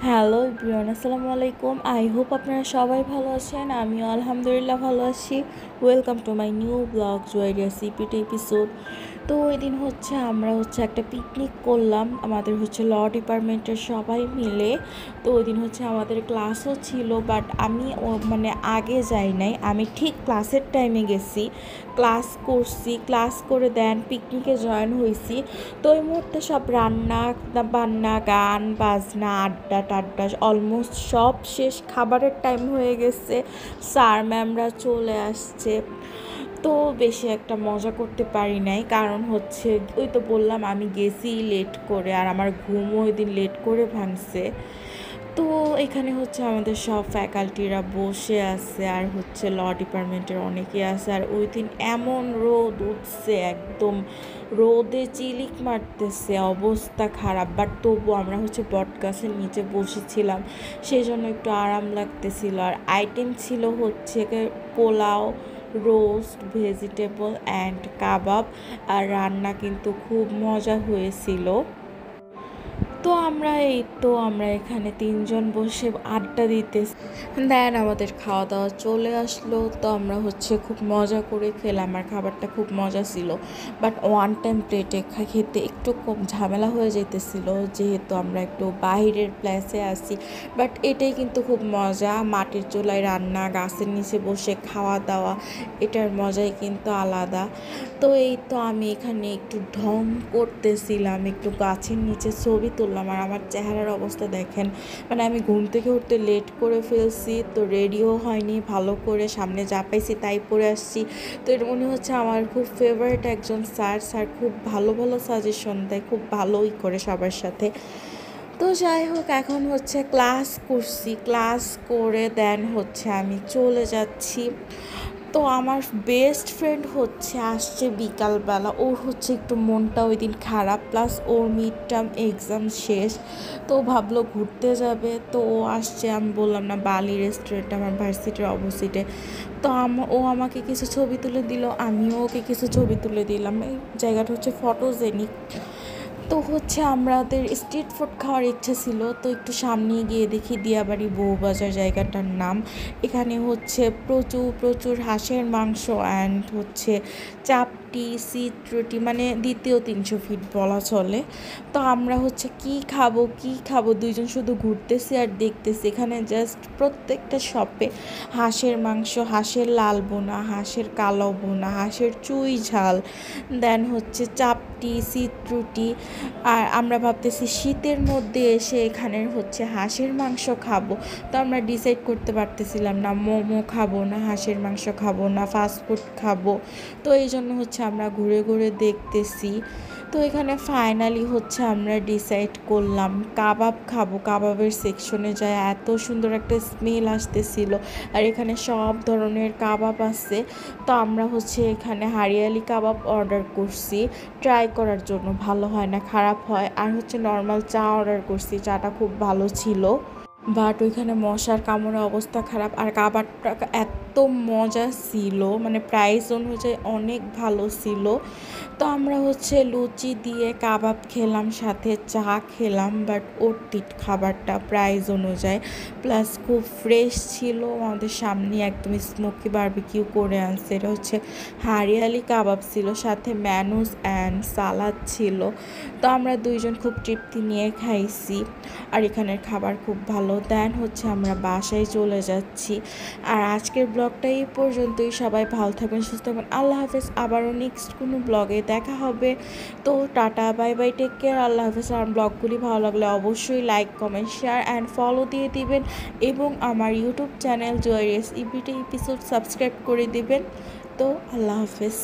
Hello everyone, আসসালামু আলাইকুম। I hope আপনারা সবাই ভালো আছেন। আমিও আলহামদুলিল্লাহ ভালো আছি। Welcome to my new blog Juairia CPT episode. তো ওই দিন আমরা একটা পিকনিক করলাম, আমাদের ল ডিপার্টমেন্টের সবাই মিলে। তো ওই দিন আমাদের ক্লাসও ছিল, বাট আমি মানে আগে যাই নাই, আমি ঠিক ক্লাসের টাইমে গেছি, ক্লাস করছি, ক্লাস করে দেন পিকনিকে জয়েন হয়েছি। তো ওই মুহূর্তে সব রান্না বান্না, গান বাজনা, আড্ডা টাড্ডা অলমোস্ট সব শেষ, খাবারের টাইম হয়ে গেছে, স্যার ম্যামরা চলে আসছে। তো বেশি একটা মজা করতে পারি নাই, কারণ ওই তো বললাম আমি গেছি লেট করে, আর আমার ঘুমও ওই দিন লেট করে ভাঙছে। তো এখানে আমাদের সব ফ্যাকাল্টিরা বসে আছে, আর ল ডিপার্টমেন্টের অনেকে আছে। আর ওই দিন এমন রোদ উঠছে, একদম রোদে চিলিক মারতেছে, অবস্থা খারাপ। বাট তবু আমরা বট গাছের নিচে বসেছিলাম, সেই জন্য একটু আরাম লাগতেছিল। আর আইটেম ছিল পোলাও, রোস্ট, ভেজিটেবল অ্যান্ড কাবাব। আর রান্না কিন্তু খুব মজা হয়েছিল। তো আমরা এখানে তিনজন বসে আড্ডা দিতে দেন আমাদের খাওয়া দাওয়া চলে আসলো। তো আমরা খুব মজা করে খেলাম, আর খাবারটা খুব মজা ছিল। বাট ওয়ান টাইম প্লেটে খেতে একটু কম ঝামেলা হয়ে যেতেছিল, যেহেতু আমরা একটু বাইরের প্লেসে আসি। বাট এটাই কিন্তু খুব মজা, মাটির চুলায় রান্না, গাছের নিচে বসে খাওয়া দাওয়া, এটার মজাই কিন্তু আলাদা। তো আমি এখানে একটু ঢং করতেছিলাম, একটু গাছের নিচে ছবি তুললাম। আর আমার চেহারার অবস্থা দেখেন, মানে আমি ঘুম থেকে উঠতে লেট করে ফেলছি, তো রেডিও হয়নি ভালো করে, সামনে যা পাইছি তাই পরে আসছি। তো উনি আমার খুব ফেভারিট একজন স্যার খুব ভালো ভালো সাজেশন দেয়, খুব ভালোই করে সবার সাথে। তো যাই হোক, এখন ক্লাস করছি, ক্লাস করে দেন আমি চলে যাচ্ছি। তো আমার বেস্ট ফ্রেন্ড আসছে বিকালবেলা, ওর একটু মনটা ওই দিন খারাপ, প্লাস ওর মিড টার্ম এক্সাম শেষ। তো ভাবলো ঘুরতে যাবে, তো ও আসছে। আমি বললাম না, বালি রেস্টুরেন্ট আমার ভার্সিটির অপোজিটে। তো ও আমাকে কিছু ছবি তুলে দিল, আমিও ওকে কিছু ছবি তুলে দিলাম। এই জায়গাটা ফটোজেনিক। তো আমাদের স্ট্রিট ফুড খাওয়ার ইচ্ছে ছিল, তো একটু সামনে গিয়ে দেখি দিয়াবাড়ি বউবাজার জায়গাটার নাম। এখানে প্রচুর প্রচুর হাঁসের মাংস অ্যান্ড চাপটি, রুটি, মানে দ্বিতীয় 300 ফিট বলা চলে। তো আমরা কি খাবো দুইজন শুধু ঘুরতেছি আর দেখতেছি। এখানে জাস্ট প্রত্যেকটা শপে হাঁসের মাংস, হাঁসের লাল বোনা, হাঁসের কালো বোনা, হাঁসের চুই ঝাল, দেন চাপটি, রুটি। আর আমরা ভাবতেছি শীতের মধ্যে এসে এখানের হাঁসের মাংস খাবো। তো আমরা ডিসাইড করতে পারতেছিলাম না, মোমো খাবো না হাঁসের মাংস খাবো না ফাস্টফুড খাবো। তো এই জন্য আমরা ঘুরে ঘুরে দেখতেছি। তো এখানে ফাইনালি আমরা ডিসাইড করলাম কাবাব খাবো। কাবাবের সেকশনে যায়, এত সুন্দর একটা স্মেল আসতেছিল, আর এখানে সব ধরনের কাবাব আছে। তো আমরা এখানে হারিয়ালি কাবাব অর্ডার করছি ট্রাই করার জন্য, ভালো হয় না খারাপ হয়। আর নর্মাল চা অর্ডার করছি, চাটা খুব ভালো ছিল। বাট ওইখানে মশার কামড়ে অবস্থা খারাপ। আর খাবারটা এত মজা ছিল, মানে প্রাইস অনুযায়ী অনেক ভালো ছিল। তো আমরা লুচি দিয়ে কাবাব খেলাম, সাথে চা খেলাম। বাট অর্থিত খাবারটা প্রাইস অনুযায়ী, প্লাস খুব ফ্রেশ ছিল। আমাদের সামনে একদম স্মোকি বারবিকিউ করে আনছে। এটা হারিয়ালি কাবাব ছিল, সাথে ম্যানুস অ্যান্ড সালাদ ছিল। তো আমরা দুইজন খুব তৃপ্তি নিয়ে খাইছি। আর এখানের খাবার খুব ভালো। দেন আমরা বাসায় চলে যাচ্ছি। আর আজকের ব্লগটা এই পর্যন্তই। সবাই ভালো থাকবেন, সুস্থ থাকবেন। আল্লাহ হাফেজ। আবারও নেক্সট কোনো ব্লগে দেখা হবে। তো tata, bye bye, take care, আল্লাহ হাফেজ। আর ব্লগগুলি ভালো লাগলে অবশ্যই like, comment, share and follow দিয়ে দিবেন, এবং আমার YouTube channel Juairia's EPT episode subscribe করে দিবেন। তো আল্লাহ হাফেজ।